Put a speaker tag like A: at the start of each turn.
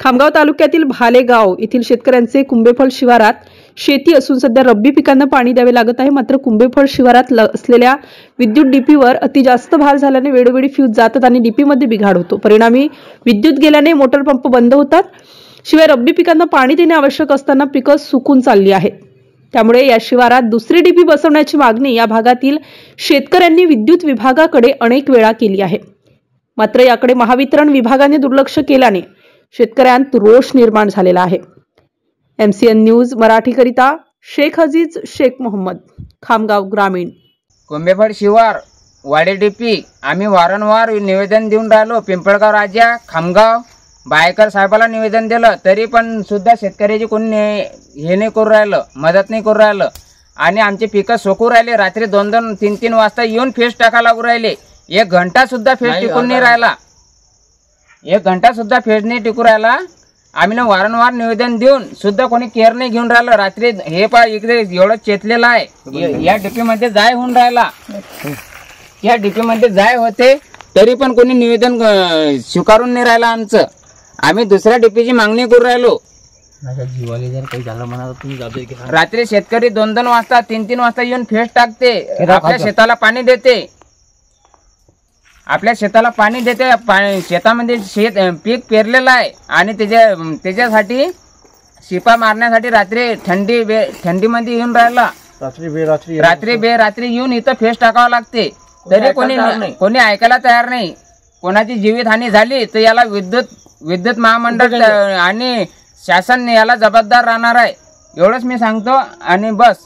A: खामगाव तालुक्यातील भालेगाव येथील शेतकऱ्यांचे कुंभेफळ शिवारात शेती असून सध्या रब्बी पिकांना पाणी द्यावे लागत आहे। मात्र कुंभेफळ शिवारात असलेल्या विद्युत डीपीवर अति जास्त भार झाल्याने वेळोवेळी फ्यूज जातात आणि डीपीमध्ये बिघाड होतो। परिणामी विद्युत गेल्याने मोटर पंप बंद होतात। शिवाय रब्बी पिकांना पाणी देणे आवश्यक असताना पिकं सुकून चालली आहेत। त्यामुळे या शिवारात दुसरी डीपी बसवण्याची मागणी या भागातील शेतकऱ्यांनी विद्युत विभागाकडे अनेक वेळा केली आहे। मात्र याकडे महावितरण विभागाने दुर्लक्ष केल्याने शेतकऱ्यांत रोष निर्माण झालेला आहे। MCN न्यूज मराठीकरिता शेख अजीज शेख मोहम्मद, खामगाव ग्रामीण।
B: कुंभेफळ शिवार वाडे डीपी आम्ही वारंवार निवेदन देऊन राहिलो। पिंपळगाव राजा, खामगाव बायकर साहेबाला निवेदन दिलं, तरी पण सुद्धा शेतकऱ्याची कोणी हे नाही करू राहिलं, मदत नाही करू राहिलं आणि आमचे पिकं सोकू राहिले। रात्री 2-2, 3-3 वाजता येऊन फेस टाका लागू राहिले। 1 घंटा सुद्धा फेस टिकून नाही राहिला, 1 घंटा सुद्धा फेस नाही टिकू राहिला। आम्ही वारंवार निवेदन देऊन सुद्धा कोणी केअर नाही घेऊन राहिलं। रात्री हे पा इकडे एवढं चेतलेलं आहे, या डीपी मध्ये जाय होऊन राहिला, या डीपी मध्ये जाय होते, तरी पण कोणी निवेदन स्वीकारून नाही राहिला आमचं। आम्ही दुसऱ्या डीपीची मागणी करू राहिलो। रात्री शेतकरी 2-2 वाजता 3-3 वाजता येऊन फेस टाकते, आपल्या शेताला पाणी देते, आपल्या शेताला पाणी देते। शेतामध्ये पीक पेरलेलं आहे आणि त्याच्यासाठी शिपा मारण्यासाठी रात्री थंडीमध्ये येऊन राहिला, रात्री बेरात्री येऊन इथं फेस टाकावं लागते, तरी कोणी ऐकायला तयार नाही। कोणाची जीवितहानी झाली तर याला विद्युत महामंडळ आणि शासन याला जबाबदार राहणार आहे, एवढंच मी सांगतो आणि बस।